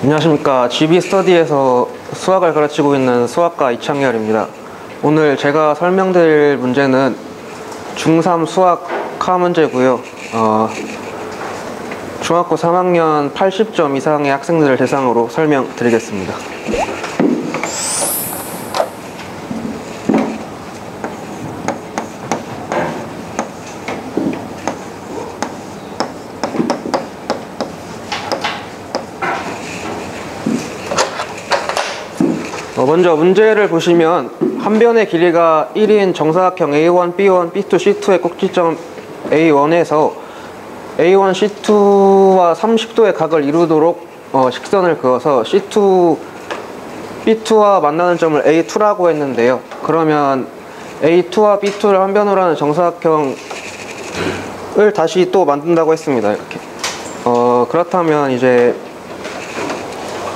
안녕하십니까. GB스터디에서 수학을 가르치고 있는 수학과 이창열입니다. 오늘 제가 설명드릴 문제는 중3 수학 카 문제고요. 중학교 3학년 80점 이상의 학생들을 대상으로 설명드리겠습니다. 먼저 문제를 보시면 한 변의 길이가 1인 정사각형 A1, B1, B2, C2의 꼭지점 A1에서 A1, C2와 30도의 각을 이루도록 식선을 그어서 C2, B2와 만나는 점을 A2라고 했는데요. 그러면 A2와 B2를 한 변으로 하는 정사각형을 다시 또 만든다고 했습니다. 이렇게. 그렇다면 이제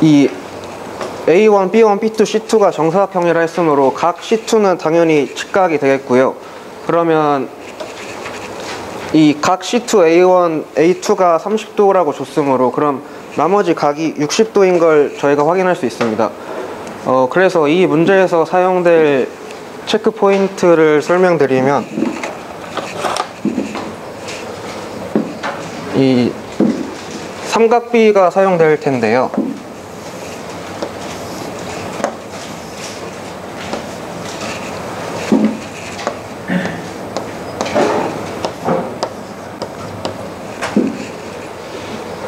이 A1, B1, B2, C2가 정사각형이라 했으므로 각 C2는 당연히 직각이 되겠고요. 그러면 이 각 C2 A1, A2가 30도라고 줬으므로 그럼 나머지 각이 60도인 걸 저희가 확인할 수 있습니다. 그래서 이 문제에서 사용될 체크 포인트를 설명드리면 이 삼각비가 사용될 텐데요.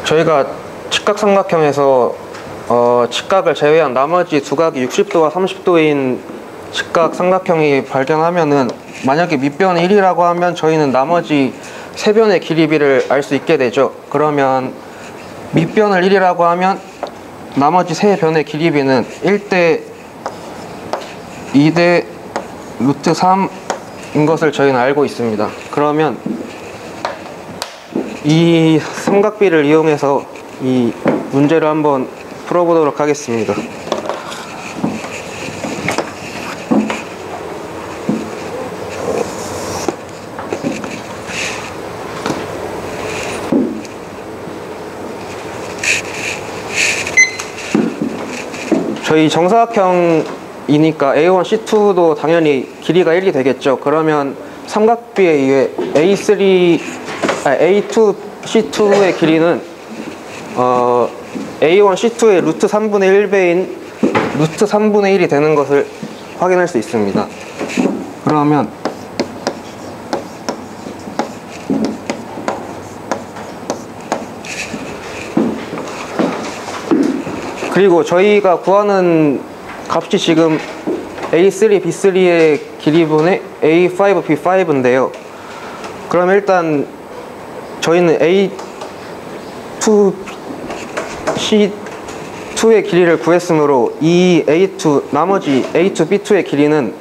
저희가 직각삼각형에서 직각을 제외한 나머지 두 각이 60도와 30도인 직각삼각형이 발견하면은 만약에 밑변이 1이라고 하면 저희는 나머지 세 변의 길이비를 알 수 있게 되죠. 그러면 밑변을 1이라고 하면 나머지 세 변의 길이비는 1대 2대 루트 3인 것을 저희는 알고 있습니다. 그러면 이 삼각비를 이용해서 이 문제를 한번 풀어보도록 하겠습니다. 저희 정사각형이니까 A1, C2도 당연히 길이가 1이 되겠죠. 그러면 삼각비에 의해 A2, C2의 길이는 A1, C2의 루트 3분의 1배인 루트 3분의 1이 되는 것을 확인할 수 있습니다. 그러면 그리고 저희가 구하는 값이 지금 A3, B3의 길이분의 A5, B5인데요. 그럼 일단 저희는 A2, C2의 길이를 구했으므로 이 A2, 나머지 A2, B2의 길이는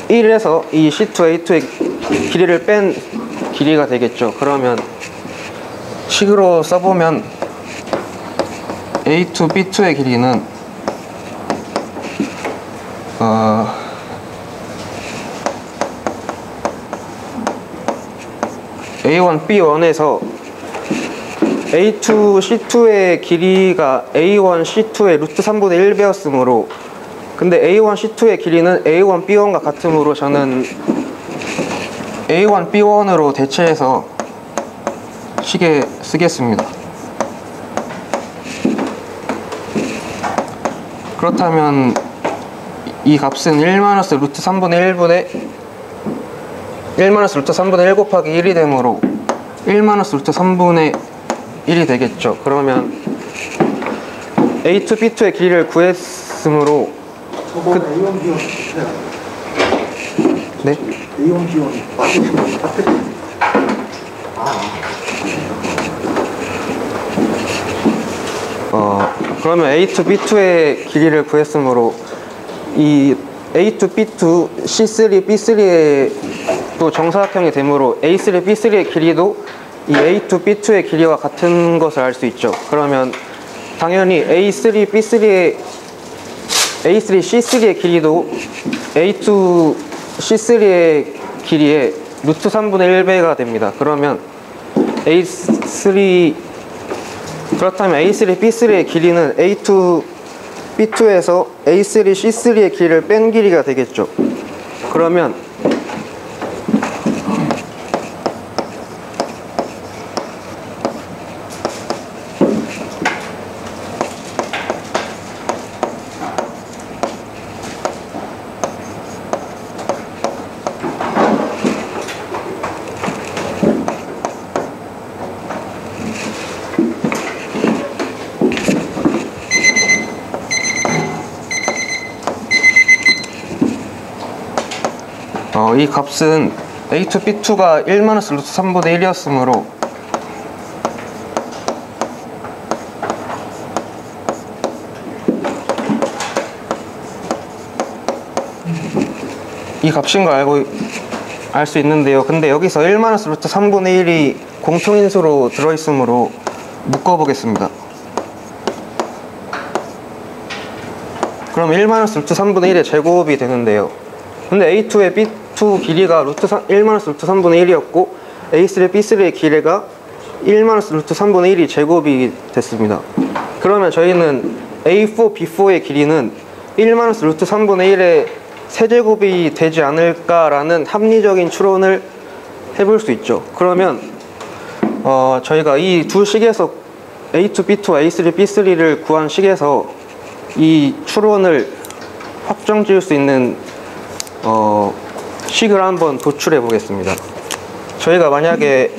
1에서 이 C2, A2의 길이를 뺀 길이가 되겠죠. 그러면 식으로 써보면 A2, B2의 길이는 A1, B1에서 A2, C2의 길이가 A1, C2의 루트 3분의 1배였으므로 근데 A1, C2의 길이는 A1, B1과 같으므로 저는 A1, B1으로 대체해서 식에 쓰겠습니다. 그렇다면 이 값은 1- 루트 3분의 1분의 1- 루트 3분의 1 곱하기 1이 되므로 1- 루트 3분의 1이 되겠죠. 그러면 A2, B2의 길이를 구했으므로 저건 A1, B1 네? A1, B1 맞으시면 그러면 A2, B2의 길이를 구했으므로 이 A2, B2, C3, B3의 또 정사각형이 되므로 A3, B3의 길이도 이 A2, B2의 길이와 같은 것을 알 수 있죠. 그러면 당연히 A3, B3의 A3, C3의 길이도 A2, C3의 길이의 루트 3분의 1배가 됩니다. 그러면 A3, 그렇다면 A3, B3의 길이는 A2, B2에서 A3, C3의 길이를 뺀 길이가 되겠죠. 그러면 이 값은 A2, B2가 1-루트 3분의 1이었으므로 이 값인 걸 알 수 있는데요. 근데 여기서 1-루트 3분의 1이 공통인수로 들어있으므로 묶어보겠습니다. 그럼 1-루트 3분의 1의 제곱이 되는데요. 근데 A2의 B2 길이가 1-루트 3분의 1이었고 A3, B3의 길이가 1-루트 3분의 1이 제곱이 됐습니다. 그러면 저희는 A4, B4의 길이는 1-루트 3분의 1의 세제곱이 되지 않을까라는 합리적인 추론을 해볼 수 있죠. 그러면 저희가 이 두 식에서 A2, B2와 A3, B3를 구한 식에서 이 추론을 확정 지을 수 있는 식을 한번 도출해 보겠습니다. 저희가 만약에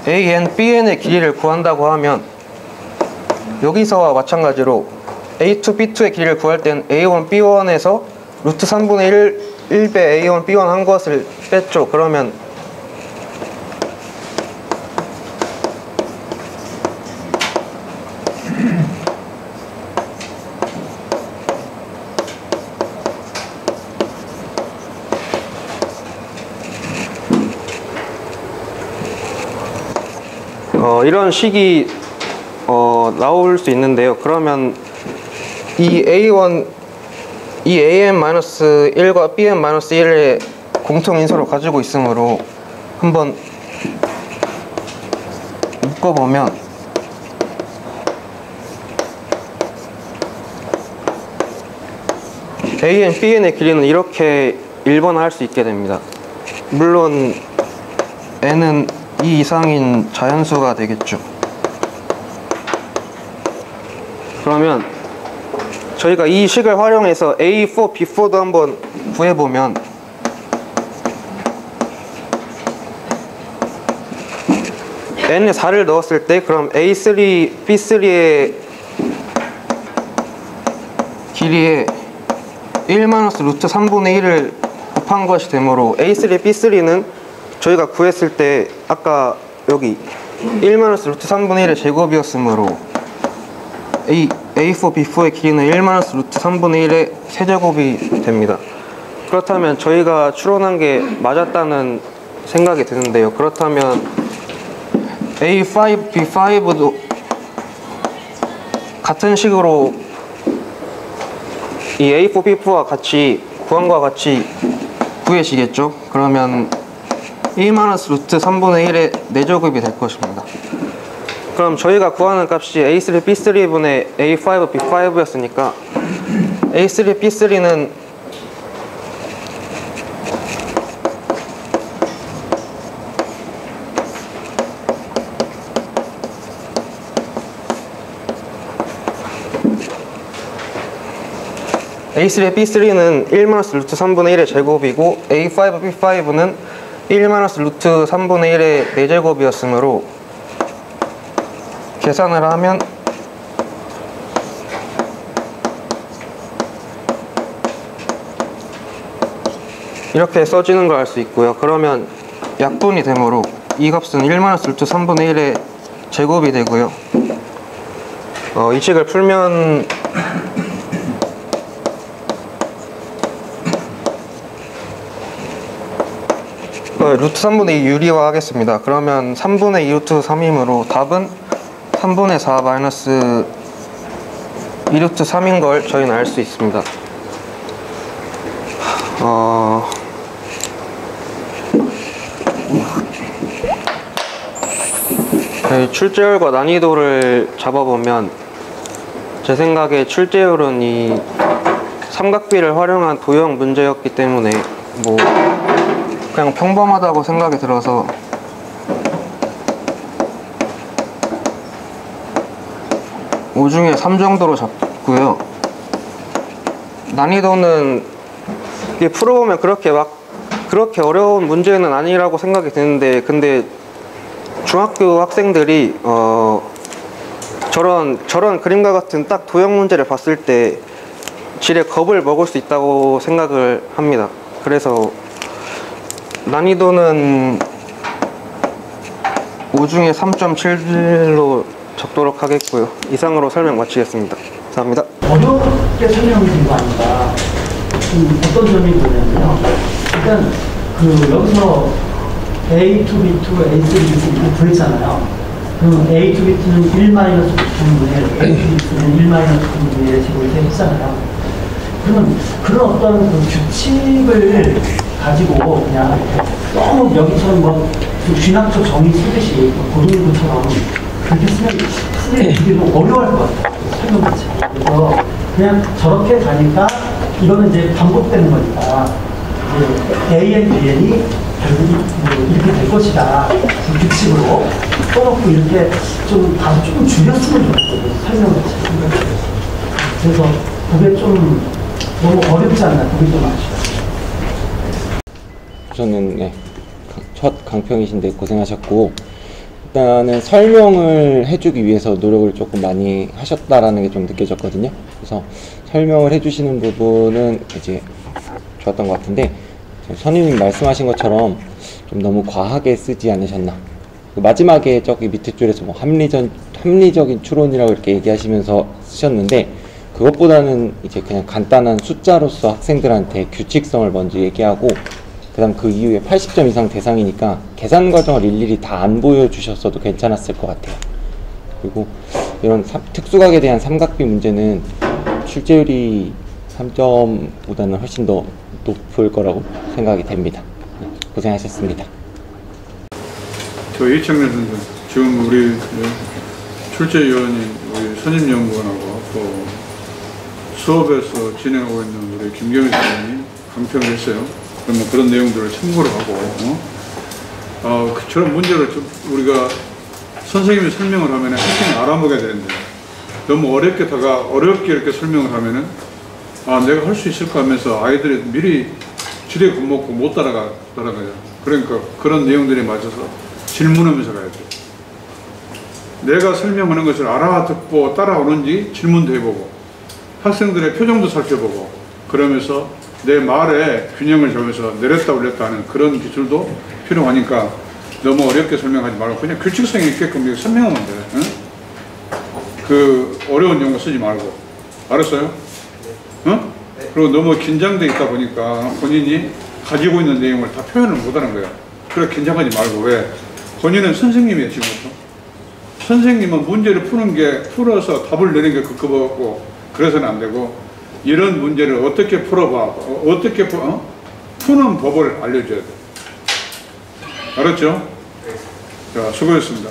AN, BN의 길이를 구한다고 하면 여기서와 마찬가지로 A2, B2의 길이를 구할 땐 A1, B1에서 루트 3분의 1배 A1, B1 한 것을 뺐죠. 그러면 이런 식이 나올 수 있는데요. 그러면 이 A1, 이 AN-1과 BN-1의 공통인수를 가지고 있으므로 한번 묶어보면 AN, BN의 길이는 이렇게 1번할 수 있게 됩니다. 물론 n은 2 이상인 자연수가 되겠죠. 그러면 저희가 이 식을 활용해서 A4, B4도 한번 구해보면 n에 4를 넣었을 때 그럼 A3, B3의 길이에 1-루트 3분의 1을 곱한 것이 되므로 A3, B3는 저희가 구했을 때 아까 여기 1-루트 3분의 1의 제곱이었으므로 A4, B4의 길이는 1-루트 3분의 1의 세제곱이 됩니다. 그렇다면 저희가 추론한 게 맞았다는 생각이 드는데요. 그렇다면 A5, B5도 같은 식으로 이 A4, B4와 같이 구한과 같이 구해지겠죠? 그러면 1-루트 3분의 1의 4제곱이 될 것입니다. 그럼 저희가 구하는 값이 A3, B3분의 A5, B5였으니까 A3, B3는 A3, B3는 1-루트 3분의 1의 제곱이고 A5, B5는 1-루트 3분의 1의 4제곱이었으므로 계산을 하면 이렇게 써지는 걸 알 수 있고요. 그러면 약분이 되므로 이 값은 1-루트 3분의 1의 제곱이 되고요. 이 식을 풀면 루트 3분의 2 유리화 하겠습니다. 그러면 3분의 2 루트 3이므로 답은 3분의 4 마이너스 2 루트 3인 걸 저희는 알 수 있습니다. 저희 출제율과 난이도를 잡아보면 제 생각에 출제율은 이 삼각비를 활용한 도형 문제였기 때문에 뭐 그냥 평범하다고 생각이 들어서 (5) 중에 (3) 정도로 잡고요. 난이도는 이게 풀어보면 그렇게 어려운 문제는 아니라고 생각이 드는데, 근데 중학교 학생들이 저런 그림과 같은 딱 도형 문제를 봤을 때 질에 겁을 먹을 수 있다고 생각을 합니다. 그래서 난이도는 (5) 중에 (3.7로) 적도록 하겠고요. 이상으로 설명 마치겠습니다. 감사합니다. 어렵게 설명이 된 거 아닌가. 어떤 점이 뭐냐면요. 일단 여기서 A2, B2, A3, B3 이렇게 구했잖아요. 그럼 A2, B2는 1-9분의 A2, B2는 1-9분의 제곱을 했잖아요. 그러면 그런 어떤 규칙을 가지고 그냥 너무 여기처럼 뭐 귀납초 정의 쓰듯이 고등부처럼 그렇게 쓰면 되게 어려워할 것 같아요. 설명 자체가. 그래서 그냥 저렇게 가니까 이거는 이제 반복되는 거니까 이제 AN, BN이 결국 뭐 이렇게 될 것이다. 그 규칙으로 써놓고 이렇게 좀 줄였으면 좋겠어요. 설명 자체가. 그래서 그게 좀 너무 어렵지 않나. 그게 좀 아쉬워요. 저는 첫 강평이신데 고생하셨고, 일단은 설명을 해주기 위해서 노력을 조금 많이 하셨다라는 게 좀 느껴졌거든요. 그래서 설명을 해주시는 부분은 이제 좋았던 것 같은데, 선생님 말씀하신 것처럼 좀 너무 과하게 쓰지 않으셨나. 마지막에 저기 밑에 줄에서 뭐 합리적인 추론이라고 이렇게 얘기하시면서 쓰셨는데, 그것보다는 이제 그냥 간단한 숫자로서 학생들한테 규칙성을 먼저 얘기하고, 그 다음 그 이후에 80점 이상 대상이니까 계산 과정을 일일이 다 안 보여주셨어도 괜찮았을 것 같아요. 그리고 이런 특수각에 대한 삼각비 문제는 출제율이 3점보다는 훨씬 더 높을 거라고 생각이 됩니다. 고생하셨습니다. 저 이창래 선생, 지금 우리 출제위원인 우리 선임연구원하고 또 수업에서 진행하고 있는 우리 김경희 선생님이 강평을 했어요. 그러면 그런 내용들을 참고를 하고, 저런 문제를 좀 우리가 선생님이 설명을 하면 학생이 알아보게 되는데, 너무 어렵게 이렇게 설명을 하면은, 내가 할 수 있을까 하면서 아이들이 미리 지레 겁먹고 못 따라가요. 그러니까 그런 내용들에 맞춰서 질문하면서 가야 돼요. 내가 설명하는 것을 알아듣고 따라오는지 질문도 해보고, 학생들의 표정도 살펴보고, 그러면서 내 말에 균형을 잡으면서 내렸다 올렸다 하는 그런 기술도 필요하니까 너무 어렵게 설명하지 말고 그냥 규칙성 있게끔 설명하면 돼. 응? 그 어려운 용어 쓰지 말고. 알았어요? 응? 그리고 너무 긴장돼 있다 보니까 본인이 가지고 있는 내용을 다 표현을 못하는 거야. 그래 긴장하지 말고. 왜? 본인은 선생님이에요. 지금부터. 선생님은 문제를 풀어서 답을 내는 게 급급하고 그래서는 안 되고, 이런 문제를 어떻게 풀어봐, 푸는 법을 알려줘야 돼. 알았죠? 자, 수고했습니다.